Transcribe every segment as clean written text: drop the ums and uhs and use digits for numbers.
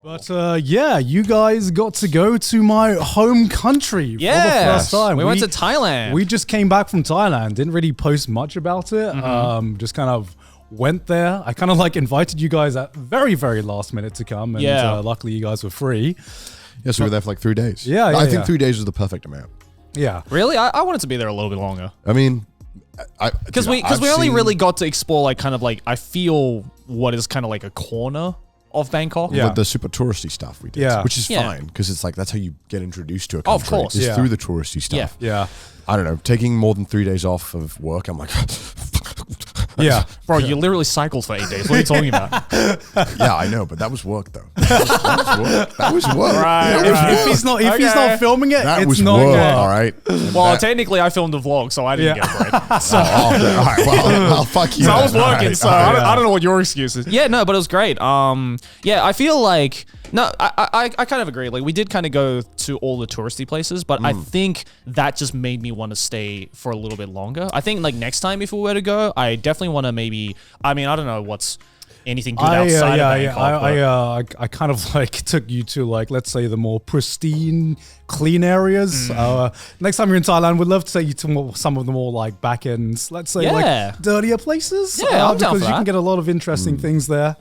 But yeah, you guys got to go to my home country for the first time. We went to Thailand. We just came back from Thailand. Didn't really post much about it. Just kind of went there. I kind of like invited you guys at very, very last minute to come. And luckily you guys were free. Yes, we were there for like 3 days. Yeah, I think 3 days was the perfect amount. Yeah. Really? I wanted to be there a little bit longer. I mean, because we only really got to explore like kind of like, I feel what is kind of like a corner of Bangkok. Yeah. The super touristy stuff we did, which is fine because it's like that's how you get introduced to a country. Of course, is through the touristy stuff. Yeah. I don't know. Taking more than 3 days off of work, I'm like, yeah, bro, you literally cycled for 8 days. What are you talking about? Yeah, I know, but that was work though. That was work. Right. If he's not filming it, That it's was not work. good. All right. Well, technically, I filmed a vlog, so I didn't get a break. So, all right. Well, fuck you. so I was working, Right. I don't know what your excuse is. Yeah, no, but it was great. Yeah, I feel like I kind of agree. Like we did kind of go to all the touristy places, but I think that just made me want to stay for a little bit longer. I think like next time if we were to go, I definitely want to maybe. I mean, I don't know what's anything good outside of Bangkok. I kind of like took you to like, let's say the more pristine, clean areas. Next time you're in Thailand, we'd love to take you to some of the more like back ends, let's say like dirtier places. Yeah, I'm down because for you that. can get a lot of interesting things there.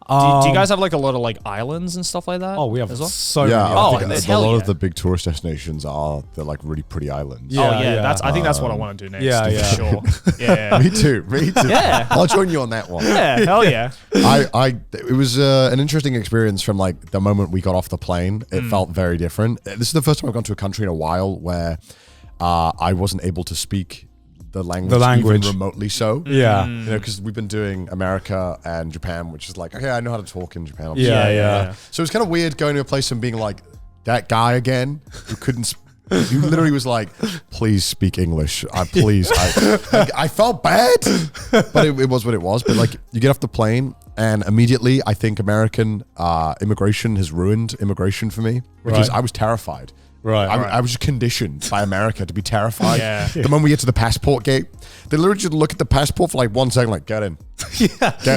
Do you guys have like a lot of like islands and stuff like that? Oh, we have as well? so many. Oh, I think a lot of the big tourist destinations they're like really pretty islands. I think that's what I want to do next. Yeah, for sure. Yeah. Me too. Yeah. I'll join you on that one. Yeah, hell yeah. It was an interesting experience from like the moment we got off the plane. It felt very different. This is the first time I've gone to a country in a while where I wasn't able to speak the language even remotely so. Yeah. You know, because we've been doing America and Japan, which is like, okay, I know how to talk in Japan. Yeah. So it's kind of weird going to a place and being like, that guy again who couldn't who literally was like, please speak English. Please. I felt bad, but it was what it was. But like, you get off the plane and immediately I think American immigration has ruined immigration for me because I was terrified. I was just conditioned by America to be terrified. The moment we get to the passport gate, they literally just look at the passport for like 1 second, like, get in.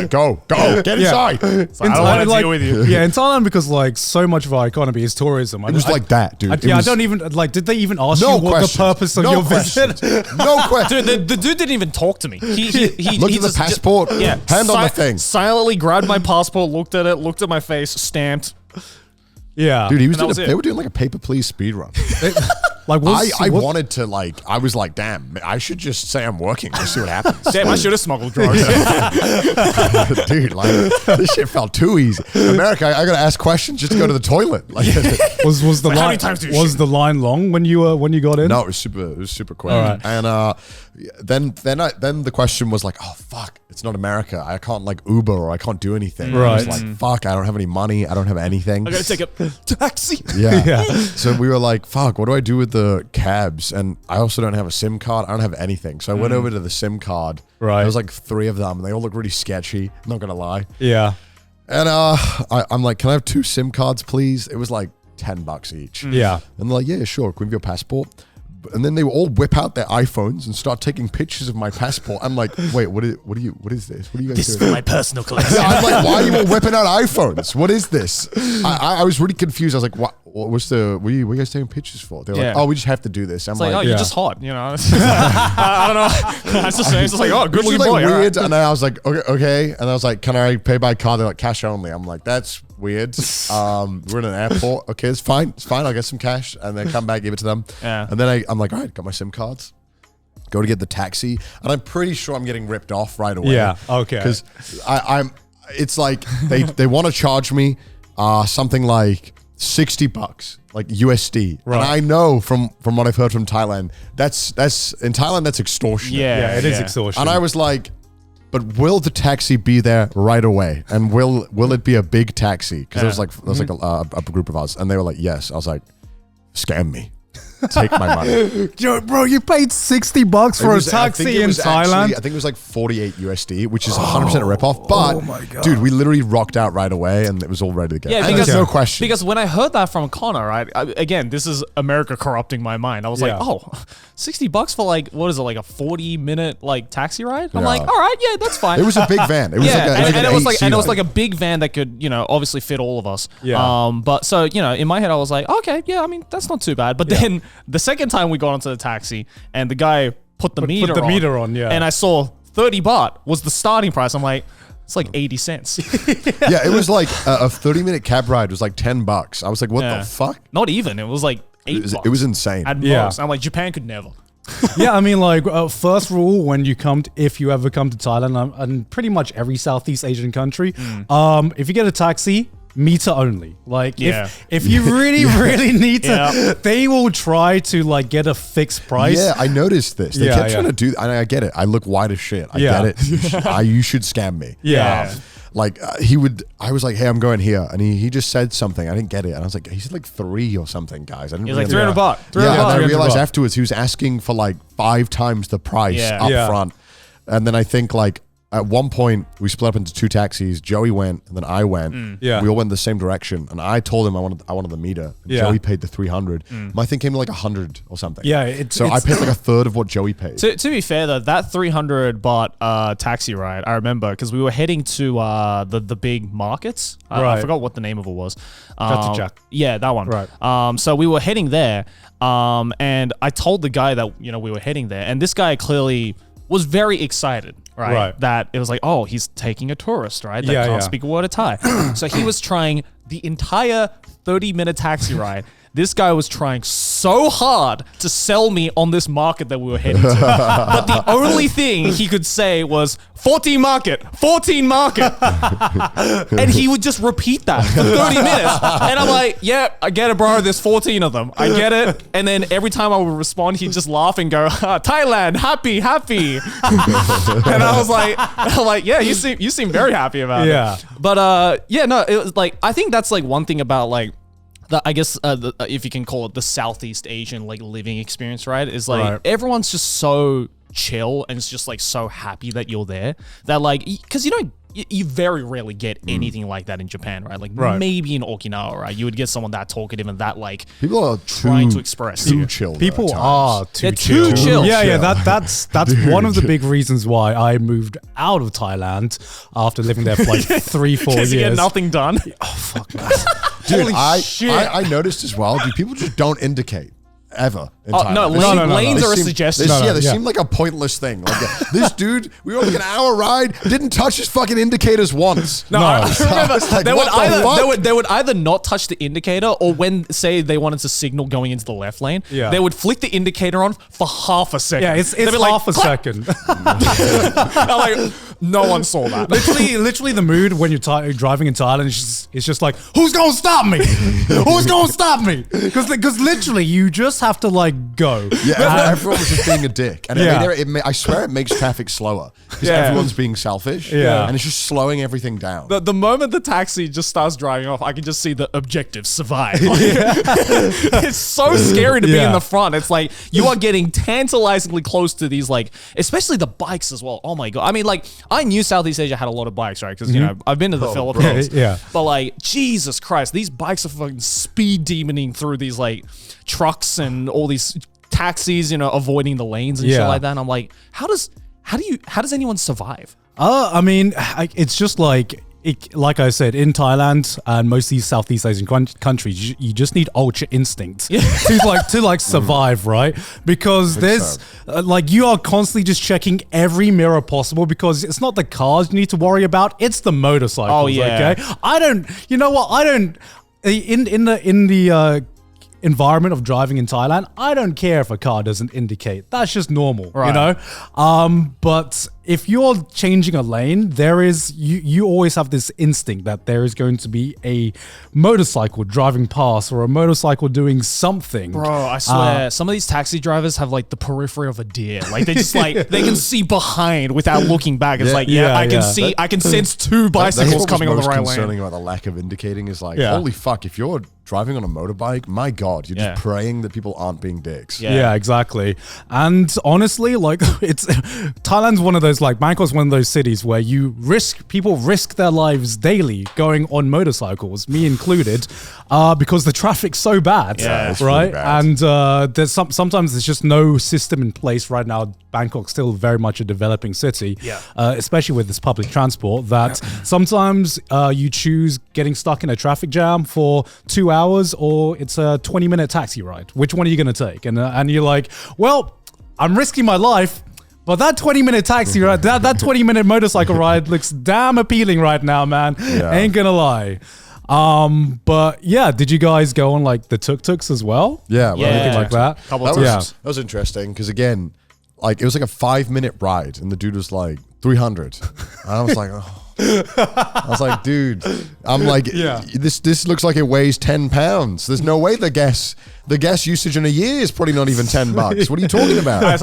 Go, get inside. So I don't want to deal with you. Yeah, in Thailand, because like so much of our economy is tourism. It was like that, dude. I don't even, like, did they even ask you what the purpose of your visit? No question. Dude, the dude didn't even talk to me. He looked at the passport, hand on the thing. Silently grabbed my passport, looked at it, looked at my face, stamped. Yeah. Dude, they were doing like a paper please speed run. Like, I wanted to like, I was like, damn, I should just say I'm working. Let's see what happens. Damn, I should have smuggled drugs. Dude, like, this shit felt too easy. America, I gotta ask questions just to go to the toilet. Like, was the Like, how line many times do you shit? the line long when you got in? no, it was super quick. All right. And then the question was like, oh fuck, it's not America. I can't like Uber or I can't do anything. I was like, fuck, I don't have any money. I don't have anything. I gotta take a taxi. Yeah. So we were like, fuck, what do I do with the cabs? And I also don't have a SIM card. I don't have anything. So I went over to the SIM card. Right. There was like 3 of them and they all look really sketchy. I'm not gonna lie. Yeah. And I'm like, can I have 2 SIM cards, please? It was like $10 each. Yeah. And they're like, yeah, sure. Can we have your passport? And then they all whip out their iPhones and start taking pictures of my passport. I'm like, wait, what is this? What are you guys doing? This is for my personal collection. Yeah, I'm like, why are you all whipping out iPhones? What is this? I was really confused. I was like, what was what are you guys taking pictures for? They're like, oh, we just have to do this. I'm it's like, oh, you're just hot, you know? I don't know. That's just saying. It's just like, oh, good looking like boy. Weird. Right. And then I was like, okay. And I was like, can I pay by card? They're like, cash only. I'm like, that's weird. We're in an airport. Okay, it's fine. I'll get some cash and then come back, give it to them. Yeah. And then I'm like, all right, got my SIM cards. Go to get the taxi, and I'm pretty sure I'm getting ripped off right away. Yeah. Okay. Because it's like they want to charge me something like $60, like USD. Right. And I know from what I've heard from Thailand, that's in Thailand that's extortion. Yeah, it is extortion. And I was like, but will the taxi be there right away? And will it be a big taxi? Because there was like a group of us, and they were like, yes. I was like, scam me. Take my money. Yo, bro, you paid $60 for a taxi in Thailand? I think it was like 48 USD, which is 100% a ripoff. But, my God. dude, we literally rocked out right away and it was all ready to go. Yeah, And because there's no question. Because when I heard that from Connor, right? Again, this is America corrupting my mind. I was like, oh, $60 for like, what is it, like a 40-minute like taxi ride? I'm like, all right, yeah, that's fine. It was a big van. It was and it was like a big van that could, obviously fit all of us. Yeah. But so, in my head, I was like, okay, yeah, I mean, that's not too bad. But then the second time we got onto the taxi and the guy put the meter on, yeah. and I saw 30 baht was the starting price. I'm like, it's like 80 cents. Yeah, it was like a 30-minute cab ride was like $10. I was like, what the fuck? Not even. It was like $8. It was insane. At most. I'm like, Japan could never. Yeah, I mean, like, first rule when you if you ever come to Thailand and pretty much every Southeast Asian country, if you get a taxi, meter only. Like, if you really need to, they will try to like get a fixed price. Yeah, I noticed this. They kept trying to do, and I get it. I look white as shit. I get it. You should scam me. Yeah. Like I was like, hey, I'm going here. And he just said something. I didn't get it. And I was like, he said like 3 or something, guys. I didn't He's like 300 baht. Yeah, and I 300 realized baht. afterwards he was asking for like 5 times the price up front. And then I think like at one point we split up into 2 taxis. Joey went and then I went. Yeah. We all went in the same direction. And I told him I wanted the meter. And Joey paid the 300. My thing came to like 100 or something. Yeah. I paid like a third of what Joey paid. To be fair though, that 300 baht taxi ride, I remember because we were heading to the big markets. I forgot what the name of it was. Tuk-tuk. Yeah, that one. Right. So we were heading there, and I told the guy that we were heading there, and this guy clearly was very excited. Right. That it was like, oh, he's taking a tourist, right? That can't speak a word of Thai. So he was trying the entire 30-minute taxi ride. This guy was trying so hard to sell me on this market that we were heading to. But the only thing he could say was 14 market, 14 market. And he would just repeat that for 30 minutes. And I'm like, yeah, I get it, bro. There's 14 of them. I get it. And then every time I would respond, he'd just laugh and go, Thailand, happy, happy. And I was like, yeah, you seem very happy about it. But it was like, I think that's like one thing about like, I guess if you can call it the Southeast Asian like living experience, right? Is like everyone's just so chill and it's just like so happy that you're there that like, because you very rarely get anything like that in Japan, right? Like maybe in Okinawa, right? You would get someone that talkative and that like people are trying to express too chill. People are They're too chill. Yeah. That's one of the big reasons why I moved out of Thailand after living there for like 3-4 years. You get nothing done. Oh fuck, Dude, holy shit! I noticed as well. Dude, people just don't indicate. Ever in Thailand. No, lanes are a suggestion. They seem like a pointless thing. Like this dude, we were on like an hour ride, didn't touch his fucking indicators once. I remember like, they would either not touch the indicator or when say they wanted to signal going into the left lane, they would flick the indicator on for half a second. Yeah, it's half a second. I'm like, no one saw that. Literally the mood when you're driving in Thailand is just like, who's gonna stop me? Who's gonna stop me? Because literally you just have to like go. Yeah, everyone was just being a dick. And I swear it makes traffic slower because everyone's being selfish. Yeah. And it's just slowing everything down. The moment the taxi just starts driving off, I can just see the objective survive. It's so scary to be in the front. It's like you are getting tantalizingly close to these like, especially the bikes as well. Oh my God. I mean, like I knew Southeast Asia had a lot of bikes, right? Because, I've been to the Philippines. But like, Jesus Christ, these bikes are fucking speed demoning through these like trucks and all these taxis, avoiding the lanes and shit like that. And I'm like, how does anyone survive? I mean, it's just like I said, in Thailand and most of these Southeast Asian countries, you just need ultra instinct to survive, right? Because there's you are constantly just checking every mirror possible because it's not the cars you need to worry about, it's the motorcycles. Oh yeah. Okay, in the environment of driving in Thailand, I don't care if a car doesn't indicate. That's just normal, But if you're changing a lane, there is you always have this instinct that there is going to be a motorcycle driving past or a motorcycle doing something. Bro, I swear, some of these taxi drivers have like the periphery of a deer. Like they just like they can see behind without looking back. It's like, I can see, I can sense two bicycles coming on the right lane. What's concerning about the lack of indicating is like, holy fuck, if you're driving on a motorbike, my God, you're just praying that people aren't being dicks. Yeah, exactly. And honestly, like Thailand's one of those, like Bangkok's one of those cities where people risk their lives daily going on motorcycles, me included, because the traffic's so bad, it's right? really bad. And there's sometimes there's just no system in place right now. Bangkok's still very much a developing city, especially with this public transport, that sometimes you choose getting stuck in a traffic jam for 2 hours or it's a 20-minute taxi ride. Which one are you going to take? And you're like, well, I'm risking my life, but that 20-minute taxi ride, that 20-minute motorcycle ride looks damn appealing right now, man. Ain't gonna lie. But yeah, did you guys go on like the tuk-tuks as well? Anything like that? That was interesting because again, like it was like a 5-minute ride and the dude was like 300 and I was like, I was like, dude, I'm like, this looks like it weighs 10 pounds. There's no way the gas usage in a year is probably not even $10. What are you talking about?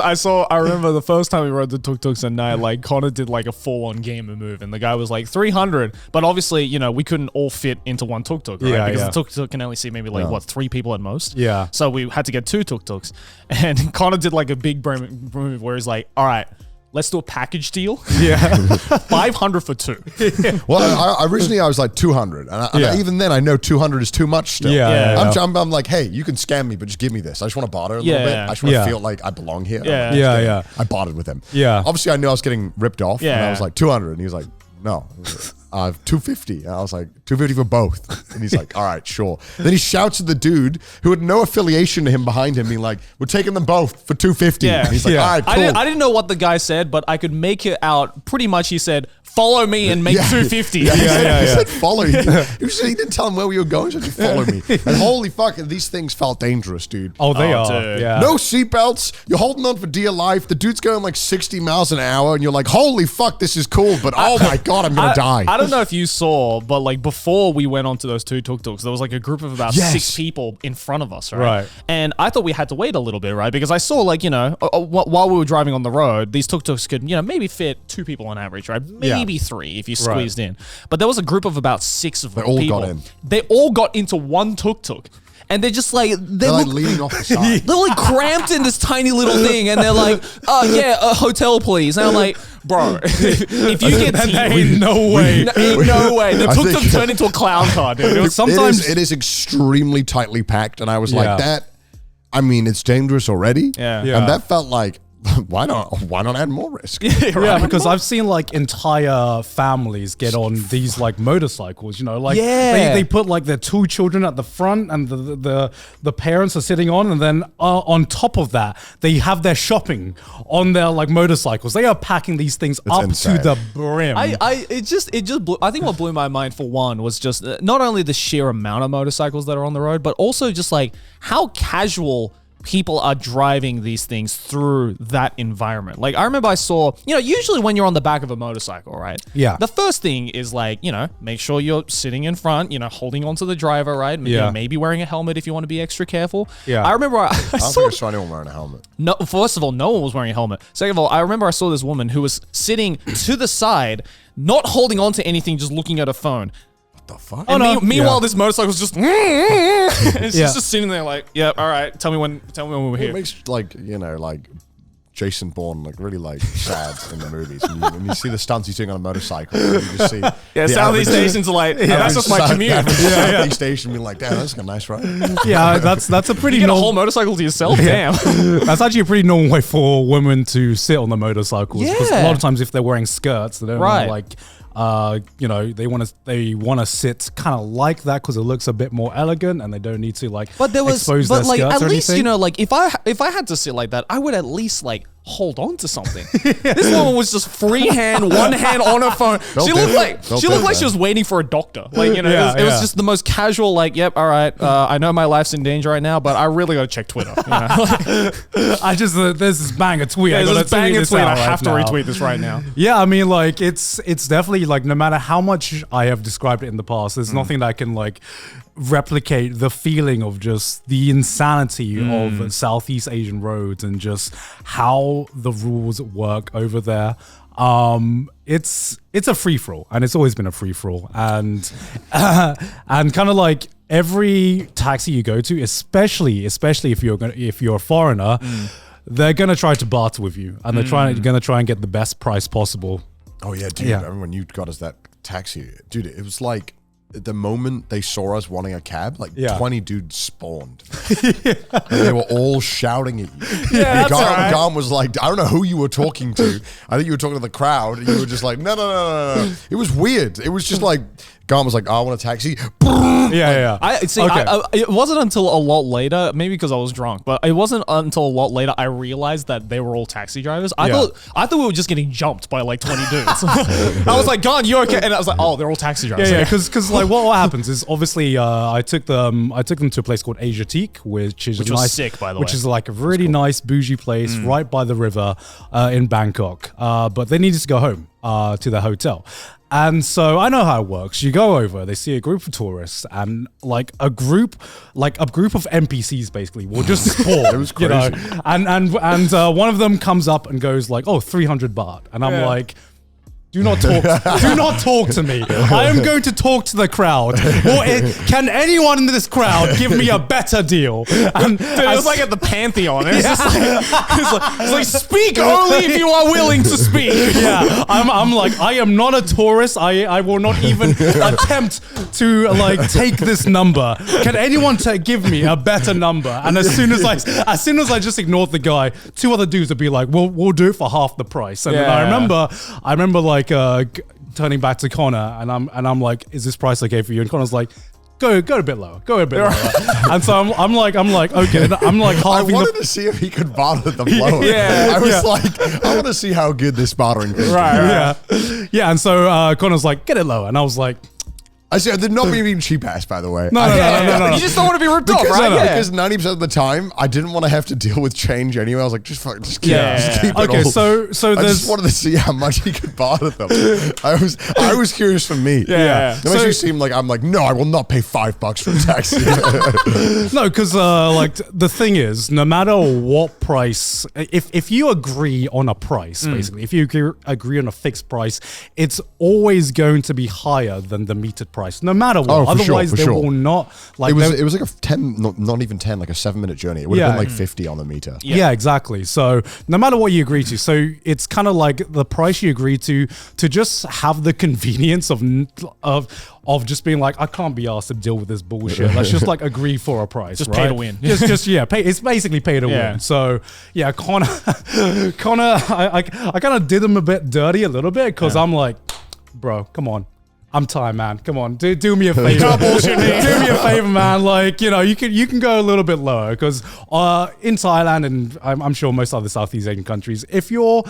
I remember the first time we rode the tuk-tuks at night, like Connor did like a full-on gamer move and the guy was like 300, but obviously, you know, we couldn't all fit into one tuk-tuk, right? Because the tuk-tuk can only see maybe like 3 people at most. Yeah. So we had to get 2 tuk-tuks and Connor did like a big move where he's like, all right, let's do a package deal. Yeah. 500 for 2. Well, originally I was like 200. And even then I know 200 is too much still. I'm like, hey, you can scam me, but just give me this. I just want to barter a little bit. I just want to feel like I belong here. I bartered with him. Yeah. Obviously I knew I was getting ripped off. And I was like 200. And he was like, no. 250. And I was like, 250 for both. And he's like, all right, sure. Then he shouts at the dude who had no affiliation to him behind him, being like, we're taking them both for 250. And he's like, all right, cool. I didn't know what the guy said, but I could make it out. Pretty much he said, follow me and make 250. He said follow. He didn't tell him where we were going. He said, follow me. And holy fuck, these things felt dangerous, dude. Oh, they are. Dude. Yeah. No seatbelts. You're holding on for dear life. The dude's going like 60 miles an hour and you're like, holy fuck, this is cool. But oh my God, I'm going to die. I don't know if you saw, but like before we went onto those 2 tuk-tuks, there was like a group of about 6 people in front of us, right? And I thought we had to wait a little bit, right? Because I saw like, you know, while we were driving on the road, these tuk-tuks could, you know, maybe fit 2 people on average, right? Maybe 3 if you squeezed in. But there was a group of about 6 of them. They all got in. They all got into one tuk-tuk. And they're just like, they're like leaning off the side. They're like cramped in this tiny little thing. And they're like, a hotel please. And I'm like, bro, if you get ain't no way. Ain't no way. The tuk-tuk turned into a clown car, dude. Sometimes it is extremely tightly packed. And I was like, it's dangerous already. Yeah. And that felt like, why not add more risk? Because I've seen like entire families get on these like motorcycles, you know, like they put like their 2 children at the front and the parents are sitting on, and then on top of that they have their shopping on their like motorcycles. They are packing these things up insane. To the brim. I think what blew my mind for one was just not only the sheer amount of motorcycles that are on the road, but also just like how casual people are driving these things through that environment. Like I remember I saw, you know, usually when you're on the back of a motorcycle, right? Yeah. The first thing is like, you know, make sure you're sitting in front, you know, holding onto the driver, right? Maybe wearing a helmet if you want to be extra careful. Yeah. I remember I saw anyone wearing a helmet. No, first of all, no one was wearing a helmet. Second of all, I remember I saw this woman who was sitting to the side, not holding on to anything, just looking at her phone. The fuck? And meanwhile, this motorcycle's just it's just sitting there like, yeah, all right, tell me when we're here. It makes like, you know, like Jason Bourne like really like sad in the movies. When you see the stunts he's doing on a motorcycle, and you just see Southeast Asians are like, that's just my commute. Southeast Asian being like, damn, that's a nice ride. Yeah, that's a pretty you get a whole motorcycle to yourself. Damn, that's actually a pretty normal way for women to sit on the motorcycles. Because a lot of times if they're wearing skirts, they don't want to like. You know, they want to sit kind of like that because it looks a bit more elegant, and they don't need to like expose their skirts at or least anything. you know, like if I had to sit like that, I would at least like hold on to something. This woman was just one hand on her phone. She looked like she was waiting for a doctor. Like, you know, it was just the most casual, like, yep, all right, I know my life's in danger right now, but I really got to check Twitter. You know? There's this banger tweet. There's this banger tweet. I have to retweet this right now. Yeah, I mean, like, it's definitely, like, no matter how much I have described it in the past, there's nothing that can, like, replicate the feeling of just the insanity of Southeast Asian roads and just how the rules work over there. It's a free-for-all, and it's always been a free-for-all, and kind of like every taxi you go to, especially if you're a foreigner, they're gonna try to barter with you, and they're gonna try and get the best price possible. Oh yeah, dude! I remember when you got us that taxi, dude. It was like, the moment they saw us wanting a cab, like 20 dudes spawned. And they were all shouting at you. Yeah, that's right. Garm was like, I don't know who you were talking to. I think you were talking to the crowd, and you were just like, no. It was weird. It was just like, Garm was like, I want a taxi. Yeah. It wasn't until a lot later, maybe because I was drunk, but it wasn't until a lot later I realized that they were all taxi drivers. I thought we were just getting jumped by like 20 dudes. I was like, "Gone, you okay?" And I was like, "Oh, they're all taxi drivers." Yeah, because like what happens is obviously I took them to a place called Asiatique, which is was sick, by the way. Which is like a really nice bougie place right by the river in Bangkok. But they needed to go home to their hotel. And so I know how it works. You go over, they see a group of tourists, and like a group of NPCs basically will just spawn. It was crazy. You know? And one of them comes up and goes like, "Oh, 300 baht," and I'm like, do not talk. Do not talk to me. I am going to talk to the crowd. Can anyone in this crowd give me a better deal? And dude, it was like at the Pantheon. It's just like, it's like speak only if you are willing to speak. Yeah, I'm like, I am not a tourist. I will not even attempt to like take this number. Can anyone give me a better number? And as soon as I just ignored the guy, two other dudes would be like, we'll do it for half the price. And then I remember like turning back to Connor, and I'm like, is this price okay for you? And Connor's like, go a bit lower, and so I'm like, okay, I'm like halving. I wanted to see if he could barter them lower. I was like, I want to see how good this bartering thing is. Right. Yeah. And so Connor's like, get it lower, and I was like, I said, they're not being cheap ass, by the way. No. You just don't want to be ripped off, right? Because 90% of the time, I didn't want to have to deal with change anyway. I was like, just keep it okay, all. so I just wanted to see how much he could barter them. I was curious for me. Yeah. It makes you seem like I'm like, no, I will not pay $5 for a taxi. No, because like the thing is, no matter what price, if you agree on a price, basically, if you agree on a fixed price, it's always going to be higher than the metered price. No matter what, otherwise they will not like. It was like a 10, not even 10, like a 7-minute journey. It would have been like 50 on the meter. Yeah, exactly. So no matter what you agree to, so it's kind of like the price you agree to just have the convenience of just being like, I can't be asked to deal with this bullshit. Let's just like agree for a price. Just right? pay to win. Pay. It's basically pay to win. So yeah, Connor, I kind of did him a bit dirty a little bit because I'm like, bro, come on. I'm tired, man. Come on, do me a favor. Do me a favor, man. Like, you know, you can go a little bit lower because in Thailand and I'm sure most other Southeast Asian countries, if you're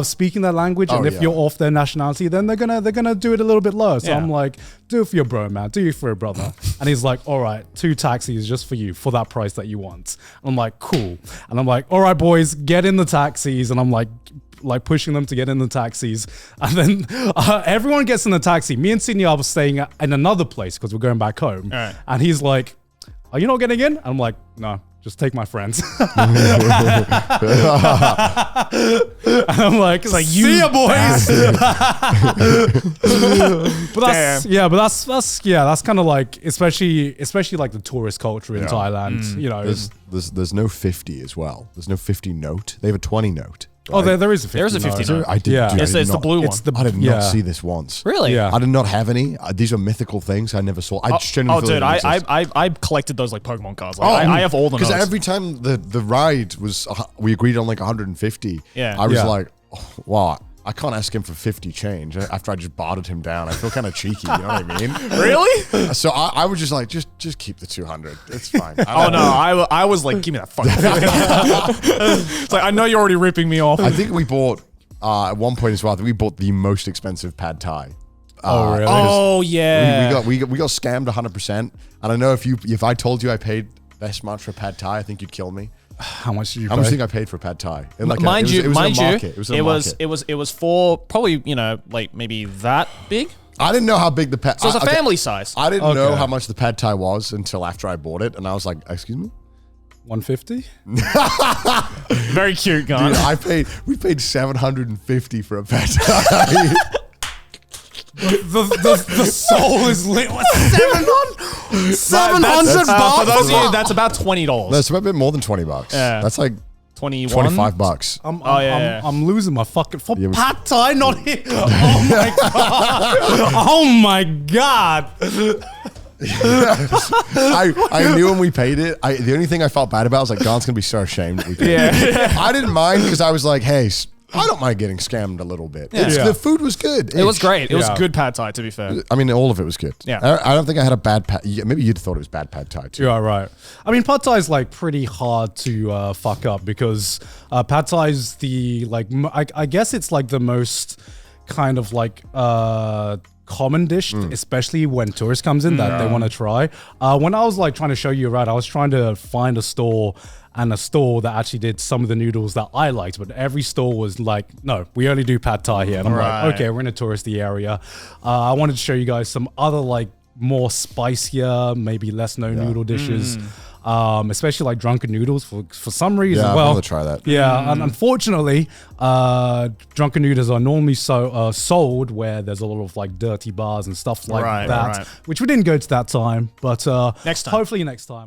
speaking their language and if you're off their nationality, then they're gonna do it a little bit lower. So I'm like, do it for your bro, man. Do it for your brother. And he's like, all right, 2 taxis just for you for that price that you want. And I'm like, cool. And I'm like, all right, boys, get in the taxis. And I'm like pushing them to get in the taxis, and then everyone gets in the taxi. Me and Sydney are staying in another place because we're going back home. Right. And he's like, "Are you not getting in?" I'm like, "No, just take my friends." And I'm like, "See ya, boys." That's kind of like, especially like the tourist culture in Thailand. You know, there's no 50 as well. There's no 50 note. They have a 20 note. Right? Oh, there is a 50. There's a 50 note. I did. Yeah. Dude, It's the blue one. I did not see this once. Really? Yeah. I did not have any. These are mythical things I never saw. I genuinely feel dude, they don't exist. I collected those like Pokemon cards. Like, I have all the notes. Because every time the ride was, we agreed on like 150. Yeah. I was like, oh, wow. I can't ask him for 50 change after I just bartered him down. I feel kind of cheeky, you know what I mean? Really? So I was just like, just keep the 200. It's fine. Oh no, I was like, give me that fucking thing. It's like, I know you're already ripping me off. I think we bought, at one point as well, I think we bought the most expensive pad thai. Oh, really? Oh yeah. We got scammed 100%. And I know if I told you I paid this much for pad thai, I think you'd kill me. How much did you How pay? much do you think I paid for pad thai? In like Mind you, it was for probably, you know, like maybe that big. I didn't know how big the pad. So it's a family size. I didn't know Okay. how much the pad thai was until after I bought it, and I was like, "Excuse me." 150? Very cute, guy. Dude, we paid 750 for a pad thai. The soul is lit. What, 700? 700 For bucks? those of you, that's about $20. That's a bit more than $20. Yeah. That's like 21. $25. I'm losing my fucking for Yeah, pad thai, not here. Oh my god! Oh my god! I knew when we paid it. The only thing I felt bad about was like, God's gonna be so ashamed that we paid it. I didn't mind because I was like, hey, I don't mind getting scammed a little bit. Yeah. The food was good. It was great. It was Yeah. good pad thai, to be fair. I mean, all of it was good. Yeah. I don't think I had a bad pad. Maybe you'd thought it was bad pad thai too. Yeah, right. I mean, pad thai is like pretty hard to fuck up because pad thai is the like I guess it's like the most kind of like common dish, especially when tourists comes in that they want to try. When I was like trying to show you around, I was trying to find a store that actually did some of the noodles that I liked, but every store was like, no, we only do pad thai here. And I'm Right. like, okay, we're in a touristy area. I wanted to show you guys some other like more spicier, maybe less known noodle dishes. Especially like drunken noodles for some reason. Yeah, I well, want to try that. yeah, and unfortunately, drunken noodles are normally sold where there's a lot of like dirty bars and stuff like Right, that, right. which we didn't go to that time, but Next time. hopefully next time.